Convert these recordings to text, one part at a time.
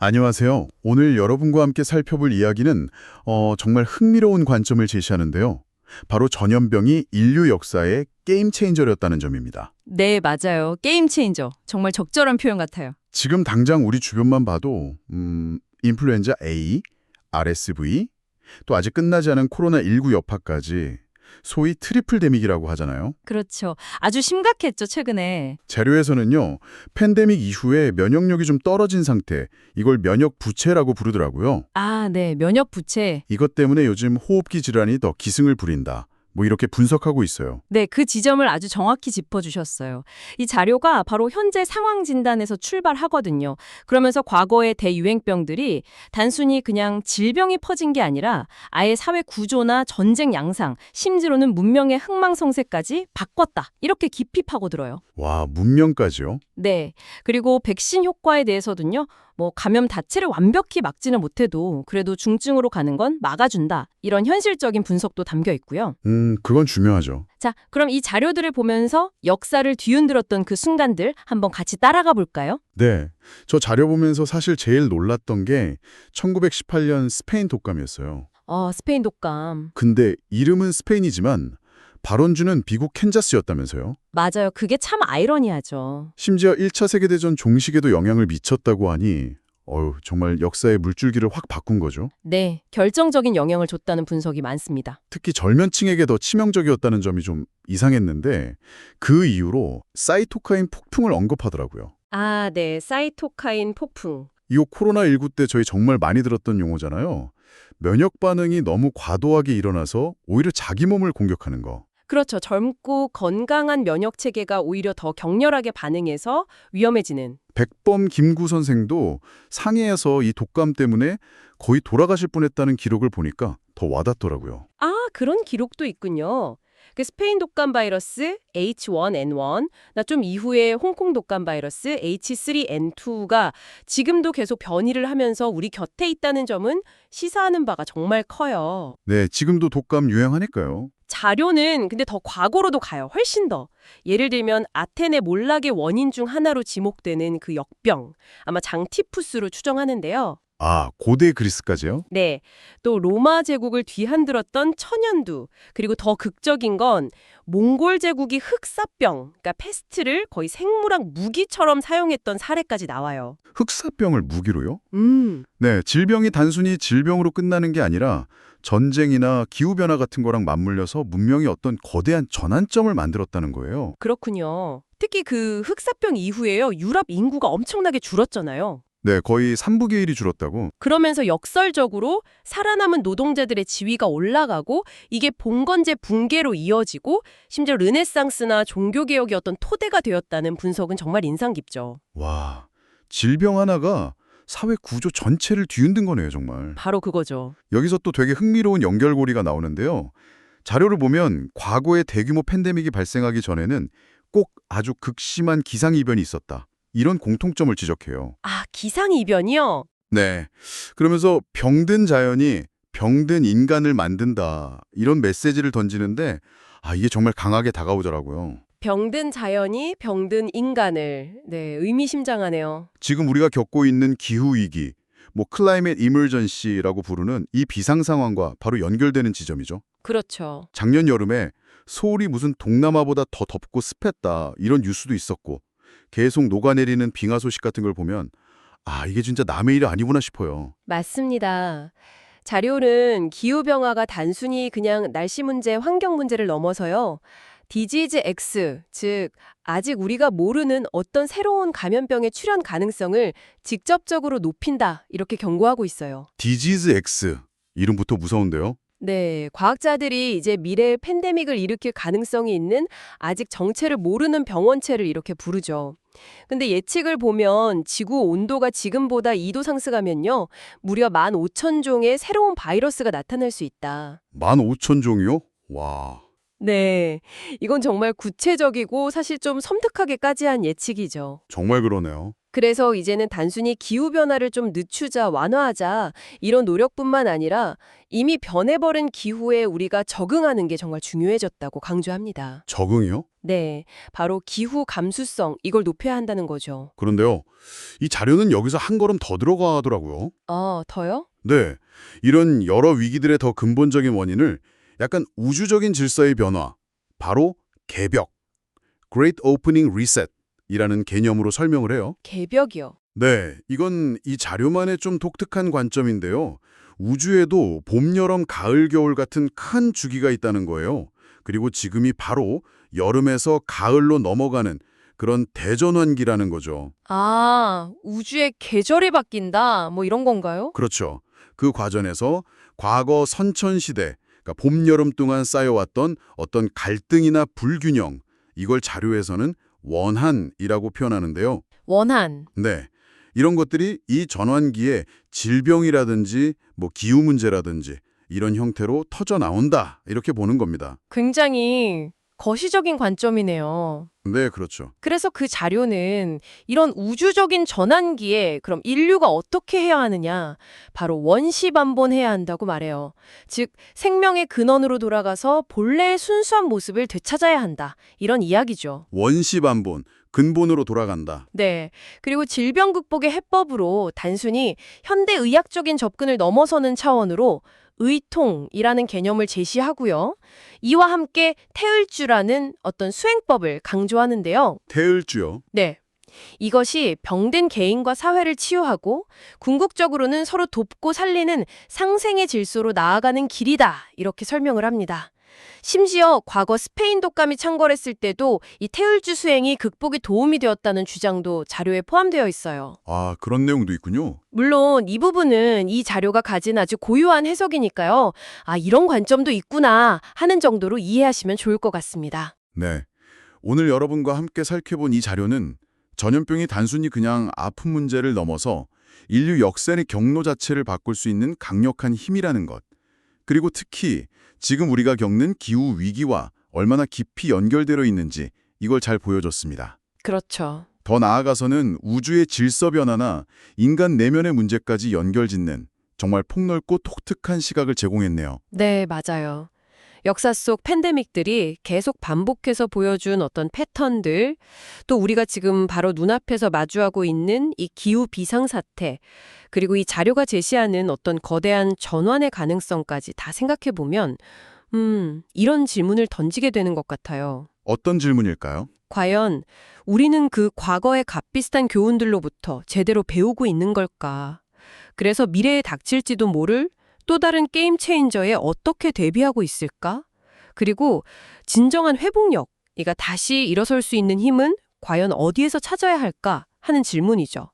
안녕하세요. 오늘 여러분과 함께 살펴볼 이야기는 정말 흥미로운 관점을 제시하는데요. 바로 전염병이 인류 역사의 게임 체인저였다는 점입니다. 네, 맞아요. 게임 체인저. 정말 적절한 표현 같아요. 지금 당장 우리 주변만 봐도 인플루엔자 A, RSV, 또 아직 끝나지 않은 코로나19 여파까지 소위 트리플 데믹이라고 하잖아요. 그렇죠. 아주 심각했죠, 최근에. 자료에서는요, 팬데믹 이후에 면역력이 좀 떨어진 상태, 이걸 면역 부채라고 부르더라고요. 아, 네. 면역 부채. 이것 때문에 요즘 호흡기 질환이 더 기승을 부린다. 뭐 이렇게 분석하고 있어요. 네, 그 지점을 아주 정확히 짚어주셨어요. 이 자료가 바로 현재 상황 진단에서 출발하거든요. 그러면서 과거의 대유행병들이 단순히 그냥 질병이 퍼진 게 아니라 아예 사회 구조나 전쟁 양상, 심지어는 문명의 흥망성쇠까지 바꿨다. 이렇게 깊이 파고들어요. 와, 문명까지요? 네. 그리고 백신 효과에 대해서도요. 감염 자체를 완벽히 막지는 못해도 그래도 중증으로 가는 건 막아준다. 이런 현실적인 분석도 담겨 있고요. 그건 중요하죠. 자, 그럼 이 자료들을 보면서 역사를 뒤흔들었던 그 순간들 한번 같이 따라가 볼까요? 네. 저 자료 보면서 사실 제일 놀랐던 게 1918년 스페인 독감이었어요. 스페인 독감. 근데 이름은 스페인이지만 발원주는 미국 캔자스였다면서요? 맞아요. 그게 참 아이러니하죠. 심지어 1차 세계대전 종식에도 영향을 미쳤다고 하니 정말 역사의 물줄기를 확 바꾼 거죠. 네, 결정적인 영향을 줬다는 분석이 많습니다. 특히 절면층에게 더 치명적이었다는 점이 좀 이상했는데 그 이후로 사이토카인 폭풍을 언급하더라고요. 아, 네. 사이토카인 폭풍. 이거 코로나19 때 저희 정말 많이 들었던 용어잖아요. 면역 반응이 너무 과도하게 일어나서 오히려 자기 몸을 공격하는 거. 그렇죠. 젊고 건강한 면역 체계가 오히려 더 격렬하게 반응해서 위험해지는. 백범 김구 선생도 상해에서 이 독감 때문에 거의 돌아가실 뻔했다는 기록을 보니까 더 와닿더라고요. 아, 그런 기록도 있군요. 그 스페인 독감 바이러스 H1N1, 나 좀 이후에 홍콩 독감 바이러스 H3N2가 지금도 계속 변이를 하면서 우리 곁에 있다는 점은 시사하는 바가 정말 커요. 네, 지금도 독감 유행하니까요. 자료는 근데 더 과거로도 가요. 훨씬 더. 예를 들면 아테네 몰락의 원인 중 하나로 지목되는 그 역병, 아마 장티푸스로 추정하는데요. 아, 고대 그리스까지요? 네. 또 로마 제국을 뒤흔들었던 천연두, 그리고 더 극적인 건 몽골 제국이 흑사병, 그러니까 페스트를 거의 생물학 무기처럼 사용했던 사례까지 나와요. 흑사병을 무기로요? 음. 네, 질병이 단순히 질병으로 끝나는 게 아니라 전쟁이나 기후변화 같은 거랑 맞물려서 문명이 어떤 거대한 전환점을 만들었다는 거예요. 그렇군요. 특히 그 흑사병 이후에요. 유럽 인구가 엄청나게 줄었잖아요. 네, 거의 3분의 1이 줄었다고. 그러면서 역설적으로 살아남은 노동자들의 지위가 올라가고 이게 봉건제 붕괴로 이어지고 심지어 르네상스나 종교개혁의 어떤 토대가 되었다는 분석은 정말 인상 깊죠. 와, 질병 하나가 사회 구조 전체를 뒤흔든 거네요, 정말. 바로 그거죠. 여기서 또 되게 흥미로운 연결고리가 나오는데요. 자료를 보면 과거에 대규모 팬데믹이 발생하기 전에는 꼭 아주 극심한 기상이변이 있었다. 이런 공통점을 지적해요. 아, 기상이변이요? 네. 그러면서 병든 자연이 병든 인간을 만든다. 이런 메시지를 던지는데 이게 정말 강하게 다가오더라고요. 병든 자연이 병든 인간을. 네, 의미심장하네요. 지금 우리가 겪고 있는 기후위기, 클라이밋 이머전시라고 부르는 이 비상 상황과 바로 연결되는 지점이죠. 그렇죠. 작년 여름에 서울이 무슨 동남아보다 더 덥고 습했다. 이런 뉴스도 있었고 계속 녹아내리는 빙하 소식 같은 걸 보면 이게 진짜 남의 일이 아니구나 싶어요. 맞습니다. 자료는 기후변화가 단순히 그냥 날씨 문제, 환경 문제를 넘어서요. 디지즈 X, 즉 아직 우리가 모르는 어떤 새로운 감염병의 출현 가능성을 직접적으로 높인다, 이렇게 경고하고 있어요. 디지즈 X. 이름부터 무서운데요. 네, 과학자들이 이제 미래의 팬데믹을 일으킬 가능성이 있는 아직 정체를 모르는 병원체를 이렇게 부르죠. 근데 예측을 보면 지구 온도가 지금보다 2도 상승하면요, 무려 15,000종의 새로운 바이러스가 나타날 수 있다. 15,000종이요? 와. 네, 이건 정말 구체적이고 사실 좀 섬뜩하게까지 한 예측이죠. 정말 그러네요. 그래서 이제는 단순히 기후변화를 좀 늦추자, 완화하자 이런 노력뿐만 아니라 이미 변해버린 기후에 우리가 적응하는 게 정말 중요해졌다고 강조합니다. 적응이요? 네, 바로 기후 감수성, 이걸 높여야 한다는 거죠. 그런데요, 이 자료는 여기서 한 걸음 더 들어가더라고요. 더요? 네, 이런 여러 위기들의 더 근본적인 원인을 약간 우주적인 질서의 변화, 바로 개벽, Great Opening Reset 이라는 개념으로 설명을 해요. 개벽이요. 네, 이건 이 자료만의 좀 독특한 관점인데요. 우주에도 봄, 여름, 가을, 겨울 같은 큰 주기가 있다는 거예요. 그리고 지금이 바로 여름에서 가을로 넘어가는 그런 대전환기라는 거죠. 우주의 계절이 바뀐다, 뭐 이런 건가요? 그렇죠. 그 과정에서 과거 선천시대, 그러니까 봄, 여름 동안 쌓여왔던 어떤 갈등이나 불균형, 이걸 자료에서는 원한이라고 표현하는데요. 원한. 네. 이런 것들이 이 전환기에 질병이라든지 뭐 기후 문제라든지 이런 형태로 터져 나온다. 이렇게 보는 겁니다. 굉장히 거시적인 관점이네요. 네, 그렇죠. 그래서 그 자료는 이런 우주적인 전환기에 그럼 인류가 어떻게 해야 하느냐, 바로 원시반본해야 한다고 말해요. 즉, 생명의 근원으로 돌아가서 본래의 순수한 모습을 되찾아야 한다. 이런 이야기죠. 원시반본, 근본으로 돌아간다. 네. 그리고 질병 극복의 해법으로 단순히 현대의학적인 접근을 넘어서는 차원으로 의통이라는 개념을 제시하고요. 이와 함께 태을주라는 어떤 수행법을 강조하는데요. 태을주요. 네. 이것이 병든 개인과 사회를 치유하고 궁극적으로는 서로 돕고 살리는 상생의 질서로 나아가는 길이다. 이렇게 설명을 합니다. 심지어 과거 스페인 독감이 창궐했을 때도 이 태울주 수행이 극복에 도움이 되었다는 주장도 자료에 포함되어 있어요. 아, 그런 내용도 있군요. 물론 이 부분은 이 자료가 가진 아주 고유한 해석이니까요. 이런 관점도 있구나 하는 정도로 이해하시면 좋을 것 같습니다. 네. 오늘 여러분과 함께 살펴본 이 자료는 전염병이 단순히 그냥 아픈 문제를 넘어서 인류 역사의 경로 자체를 바꿀 수 있는 강력한 힘이라는 것. 그리고 특히 지금 우리가 겪는 기후 위기와 얼마나 깊이 연결되어 있는지 이걸 잘 보여줬습니다. 그렇죠. 더 나아가서는 우주의 질서 변화나 인간 내면의 문제까지 연결짓는 정말 폭넓고 독특한 시각을 제공했네요. 네, 맞아요. 역사 속 팬데믹들이 계속 반복해서 보여준 어떤 패턴들, 또 우리가 지금 바로 눈앞에서 마주하고 있는 이 기후 비상사태, 그리고 이 자료가 제시하는 어떤 거대한 전환의 가능성까지 다 생각해보면, 이런 질문을 던지게 되는 것 같아요. 어떤 질문일까요? 과연 우리는 그 과거의 값비슷한 교훈들로부터 제대로 배우고 있는 걸까? 그래서 미래에 닥칠지도 모를 또 다른 게임 체인저에 어떻게 대비하고 있을까? 그리고 진정한 회복력, 이가 다시 일어설 수 있는 힘은 과연 어디에서 찾아야 할까 하는 질문이죠.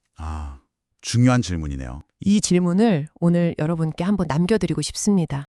중요한 질문이네요. 이 질문을 오늘 여러분께 한번 남겨드리고 싶습니다.